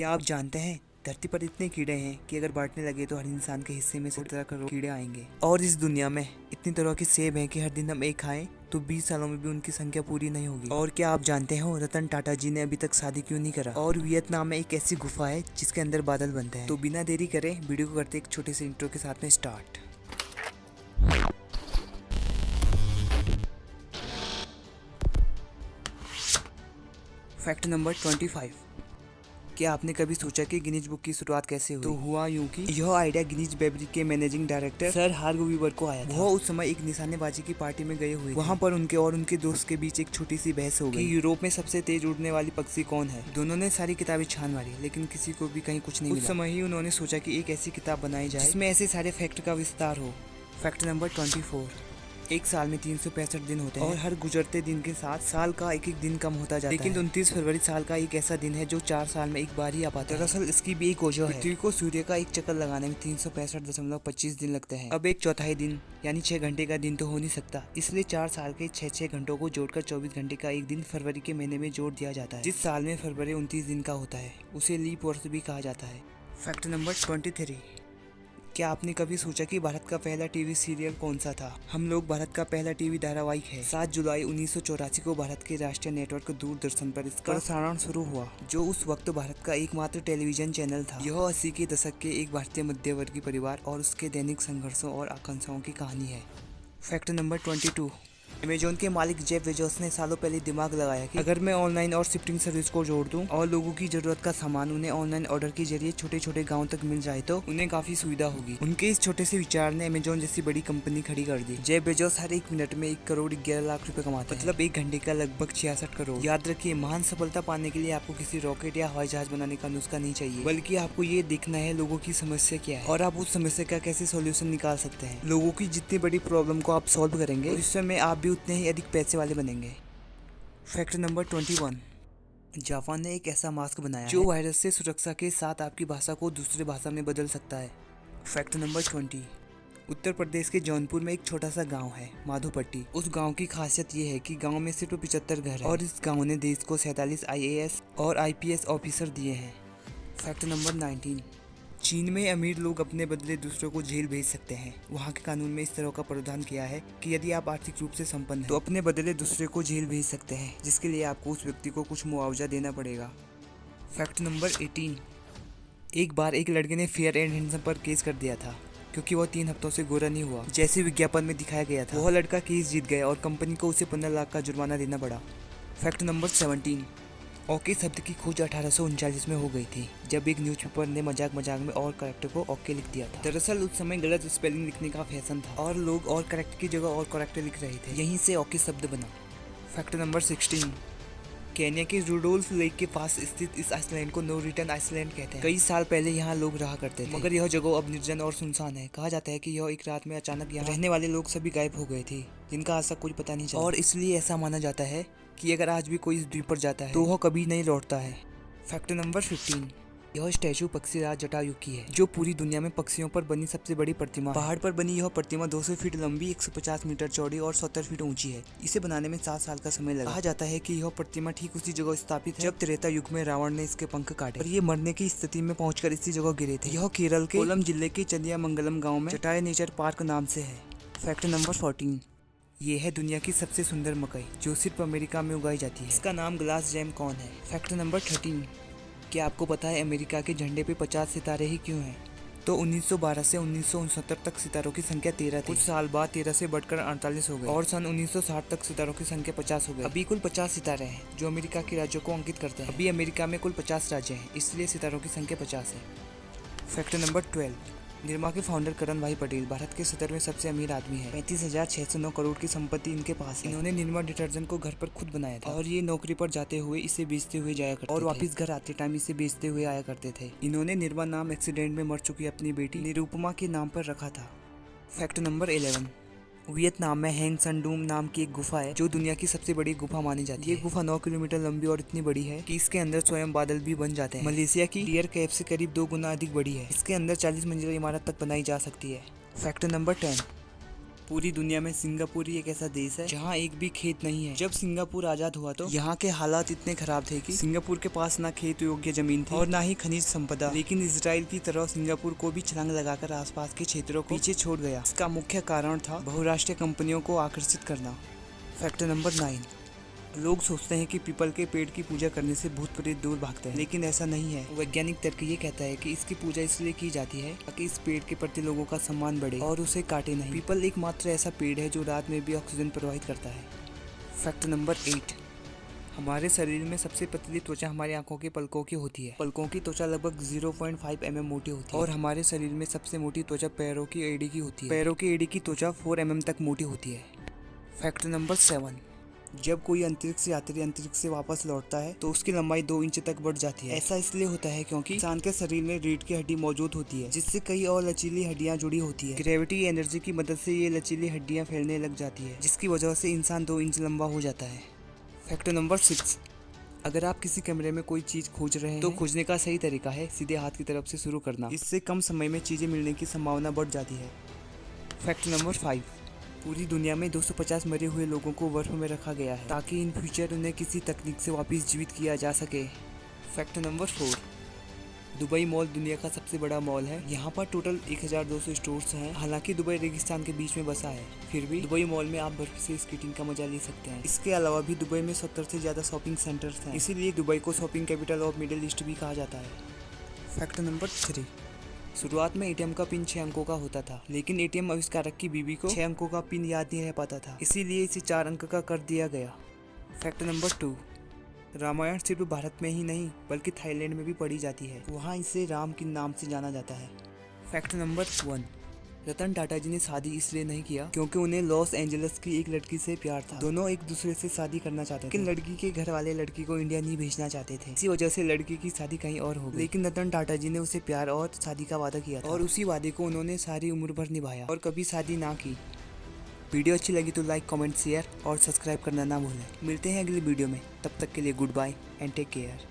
क्या आप जानते हैं धरती पर इतने कीड़े हैं कि अगर बांटने लगे तो हर इंसान के हिस्से में 17 करोड़ कीड़े आएंगे। और इस दुनिया में इतनी तरह के सेब हैं कि हर दिन हम एक खाएं तो 20 सालों में भी उनकी संख्या पूरी नहीं होगी। और क्या आप जानते हो रतन टाटा जी ने अभी तक शादी क्यों नहीं करा? और वियतनाम में एक ऐसी गुफा है जिसके अंदर बादल बनते हैं। तो बिना देरी करे वीडियो को करते एक छोटे से इंट्रो के साथ में स्टार्ट। Fact number 25। क्या आपने कभी सोचा कि गिनीज बुक की शुरुआत कैसे हुई? तो हुआ यूं कि यह आइडिया गिनीज बेवरी के मैनेजिंग डायरेक्टर सर हार्ग वीवर को आया था। वह उस समय एक निशानेबाजी की पार्टी में गए हुए। वहां पर उनके और उनके दोस्त के बीच एक छोटी सी बहस हो गई कि यूरोप में सबसे तेज उड़ने वाली पक्षी कौन है। दोनों ने सारी किताबें छान मारी लेकिन किसी को भी कहीं कुछ नहीं मिला। उस समय ही उन्होंने सोचा कि एक ऐसी किताब बनाई जाए जिसमें ऐसे सारे फैक्ट का विस्तार हो। Fact number 24। एक साल में 365 दिन होते हैं और हर गुजरते दिन के साथ साल का एक एक दिन कम होता जाता है। लेकिन 29 फरवरी साल का एक ऐसा दिन है जो 4 साल में एक बार ही आ पाता है। दरअसल इसकी भी एक वजह है। पृथ्वी को सूर्य का एक चक्कर लगाने में 365.25 दिन लगते हैं। अब एक चौथाई दिन यानी 6 घंटे का दिन तो हो नहीं सकता, इसलिए 4 साल के 6 घंटों को जोड़कर 24 घंटे का एक दिन फरवरी के महीने में जोड़ दिया जाता है। जिस साल में फरवरी 29 दिन का होता है उसे लीप वर्ष भी कहा जाता है। Fact number 23। क्या आपने कभी सोचा कि भारत का पहला टीवी सीरियल कौन सा था? हम लोग भारत का पहला टीवी धारावाहिक है। 7 जुलाई 1984 को भारत के राष्ट्रीय नेटवर्क दूरदर्शन पर इसका प्रसारण शुरू हुआ, जो उस वक्त भारत का एकमात्र टेलीविजन चैनल था। यह 80 के दशक के एक भारतीय मध्यवर्गीय परिवार और उसके दैनिक संघर्षों और आकांक्षाओं की कहानी है। Fact number 22। अमेजोन के मालिक जेफ बेजोस ने सालों पहले दिमाग लगाया कि अगर मैं ऑनलाइन और शिफ्टिंग सर्विस को जोड़ दूं और लोगों की जरूरत का सामान उन्हें ऑनलाइन ऑर्डर के जरिए छोटे छोटे गांव तक मिल जाए तो उन्हें काफी सुविधा होगी। उनके इस छोटे से विचार ने अमेजोन जैसी बड़ी कंपनी खड़ी कर दी। जेफ बेजोस हर एक मिनट में 1 करोड़ 11 लाख रुपए कमाते हैं, मतलब 1 घंटे का लगभग 66 करोड़। याद रखिए, महान सफलता पाने के लिए आपको किसी रॉकेट या हवाई जहाज बनाने का नुस्खा नहीं चाहिए, बल्कि आपको ये देखना है लोगों की समस्या क्या है और आप उस समस्या का कैसे सोल्यूशन निकाल सकते हैं। लोगों की जितनी बड़ी प्रॉब्लम को आप सॉल्व करेंगे उस समय आप भी उतने ही अधिक पैसे वाले बनेंगे। Fact number 21। जापान ने एक ऐसा मास्क बनाया जो वायरस से सुरक्षा के साथ आपकी भाषा को दूसरी भाषा में बदल सकता है। Fact number 20। उत्तर प्रदेश के जौनपुर में एक छोटा सा गांव है माधोपट्टी। उस गांव की खासियत ये है कि गांव में सिर्फ 75 घर हैं और इस गांव ने देश को 47 IAS और IPS ऑफिसर दिए हैं। Fact number 19। चीन में अमीर लोग अपने बदले दूसरों को जेल भेज सकते हैं। वहाँ के कानून में इस तरह का प्रावधान किया है कि यदि आप आर्थिक रूप से संपन्न हैं तो अपने बदले दूसरे को जेल भेज सकते हैं, जिसके लिए आपको उस व्यक्ति को कुछ मुआवजा देना पड़ेगा। Fact number 18। एक बार एक लड़के ने फेयर एंड हैंडसम पर केस कर दिया था क्योंकि वह 3 हफ्तों से गोरा नहीं हुआ जैसे विज्ञापन में दिखाया गया था। वह लड़का केस जीत गया और कंपनी को उसे 15 लाख का जुर्माना देना पड़ा। Fact number 17। ओके शब्द की खोज 1839 में हो गई थी, जब एक न्यूज़पेपर ने मजाक में और करेक्टर को ओके लिख दिया था। दरअसल उस समय गलत स्पेलिंग लिखने का फैशन था और लोग और करेक्ट की जगह और करेक्टर लिख रहे थे, यहीं से ओके शब्द बना। Fact number 16। केन्या के रुडोल्फ लेक के पास स्थित इस आइसलैंड को नो रिटर्न आइसलैंड कहते हैं। कई साल पहले यहाँ लोग रहा करते थे, मगर यह जगह अब निर्जन और सुनसान है। कहा जाता है कि यह एक रात में अचानक यहाँ रहने वाले लोग सभी गायब हो गए थे, जिनका आज तक कुछ पता नहीं चला, और इसलिए ऐसा माना जाता है कि अगर आज भी कोई इस द्वीप पर जाता है तो वह कभी नहीं लौटता है। Fact number 15। यह स्टैचू पक्षीराज जटायु की है, जो पूरी दुनिया में पक्षियों पर बनी सबसे बड़ी प्रतिमा। पहाड़ पर बनी यह प्रतिमा 200 फीट लंबी, 150 मीटर चौड़ी और 70 फीट ऊंची है। इसे बनाने में 7 साल का समय लगा। कहा जाता है कि यह प्रतिमा ठीक उसी जगह स्थापित है जब त्रेता युग में रावण ने इसके पंख काटे और ये मरने की स्थिति में पहुंचकर इसी जगह गिरे थे। यह केरल के कोलम जिले के चंदियामंगलम गाँव में जटायु नेचर पार्क नाम से है। Fact number 14। ये है दुनिया की सबसे सुंदर मकई जो सिर्फ अमेरिका में उगाई जाती है। इसका नाम ग्लास जैम कॉर्न है। Fact number 13। क्या आपको पता है अमेरिका के झंडे पे 50 सितारे ही क्यों हैं? तो 1912 से 1969 तक सितारों की संख्या 13 थी। कुछ साल बाद 13 से बढ़कर 48 हो गई और सन 1960 तक सितारों की संख्या 50 हो गई। अभी कुल 50 सितारे हैं जो अमेरिका के राज्यों को अंकित करते हैं। अभी अमेरिका में कुल 50 राज्य हैं, इसलिए सितारों की संख्या 50 है। Fact number 12। निरमा के फाउंडर करण भाई पटेल भारत के 17वें सबसे अमीर आदमी है। 35,609 करोड़ की संपत्ति इनके पास है। इन्होंने निरमा डिटर्जेंट को घर पर खुद बनाया था और ये नौकरी पर जाते हुए इसे बेचते हुए जाया करते और वापस घर आते टाइम इसे बेचते हुए आया करते थे। इन्होंने निरमा नाम एक्सीडेंट में मर चुकी अपनी बेटी निरुपमा के नाम पर रखा था। Fact number 11। वियतनाम में हैंग संडूम नाम की एक गुफा है जो दुनिया की सबसे बड़ी गुफा मानी जाती है। ये गुफा 9 किलोमीटर लंबी और इतनी बड़ी है कि इसके अंदर स्वयं बादल भी बन जाते हैं। मलेशिया की डियर कैप से करीब 2 गुना अधिक बड़ी है। इसके अंदर 40 मंजिला इमारत तक बनाई जा सकती है। Fact number 10। पूरी दुनिया में सिंगापुर ही एक ऐसा देश है जहाँ एक भी खेत नहीं है। जब सिंगापुर आजाद हुआ तो यहाँ के हालात इतने खराब थे कि सिंगापुर के पास ना खेत योग्य जमीन थी और ना ही खनिज संपदा। लेकिन इजराइल की तरह सिंगापुर को भी छलांग लगाकर आसपास के क्षेत्रों को पीछे छोड़ गया। इसका मुख्य कारण था बहुराष्ट्रीय कंपनियों को आकर्षित करना। Fact number 9। लोग सोचते हैं कि पीपल के पेड़ की पूजा करने से भूत प्रेत दूर भागते हैं, लेकिन ऐसा नहीं है। वैज्ञानिक तर्क ये कहता है कि इसकी पूजा इसलिए की जाती है ताकि इस पेड़ के प्रति लोगों का सम्मान बढ़े और उसे काटे नहीं। पीपल एकमात्र ऐसा पेड़ है जो रात में भी ऑक्सीजन प्रवाहित करता है। Fact number 8। हमारे शरीर में सबसे पतली त्वचा हमारी आंखों के पलकों की होती है। पलकों की त्वचा लगभग 0.5 mm मोटी होती है और हमारे शरीर में सबसे मोटी त्वचा पैरों की एड़ी की होती है। पैरों की एड़ी की त्वचा 4 mm तक मोटी होती है। Fact number 7। जब कोई अंतरिक्ष यात्री अंतरिक्ष से वापस लौटता है तो उसकी लंबाई 2 इंच तक बढ़ जाती है। ऐसा इसलिए होता है क्योंकि इंसान के शरीर में रीढ़ की हड्डी मौजूद होती है, जिससे कई और लचीली हड्डियां जुड़ी होती है। ग्रेविटी एनर्जी की मदद से ये लचीली हड्डियां फैलने लग जाती है, जिसकी वजह से इंसान 2 इंच लंबा हो जाता है। Fact number 6। अगर आप किसी कमरे में कोई चीज खोज रहे हैं तो खोजने का सही तरीका है सीधे हाथ की तरफ से शुरू करना। इससे कम समय में चीजें मिलने की संभावना बढ़ जाती है। Fact number 5। पूरी दुनिया में 250 मरे हुए लोगों को बर्फ में रखा गया है ताकि इन फ्यूचर उन्हें किसी तकनीक से वापस जीवित किया जा सके। Fact number 4। दुबई मॉल दुनिया का सबसे बड़ा मॉल है। यहाँ पर टोटल 1200 स्टोर्स हैं। हालांकि दुबई रेगिस्तान के बीच में बसा है, फिर भी दुबई मॉल में आप बर्फ से स्केटिंग का मजा ले सकते हैं। इसके अलावा भी दुबई में 70 से ज्यादा शॉपिंग सेंटर्स हैं, इसीलिए दुबई को shopping capital of middle east भी कहा जाता है। Fact number 3। शुरुआत में एटीएम का पिन 6 अंकों का होता था, लेकिन एटीएम आविष्कारक की बीवी को 6 अंकों का पिन याद नहीं रह पाता था, इसीलिए इसे 4 अंक का कर दिया गया। Fact number 2। रामायण सिर्फ भारत में ही नहीं बल्कि थाईलैंड में भी पढ़ी जाती है। वहाँ इसे राम के नाम से जाना जाता है। Fact number 1। रतन टाटा जी ने शादी इसलिए नहीं किया क्योंकि उन्हें लॉस एंजलिस की एक लड़की से प्यार था। दोनों एक दूसरे से शादी करना चाहते थे, लेकिन लड़की के घर वाले लड़की को इंडिया नहीं भेजना चाहते थे। इसी वजह से लड़की की शादी कहीं और हो गई। लेकिन रतन टाटा जी ने उसे प्यार और शादी का वादा किया था और उसी वादे को उन्होंने सारी उम्र भर निभाया और कभी शादी ना की। वीडियो अच्छी लगी तो लाइक, कमेंट, शेयर और सब्सक्राइब करना ना भूलें। मिलते हैं अगली वीडियो में, तब तक के लिए goodbye and take care.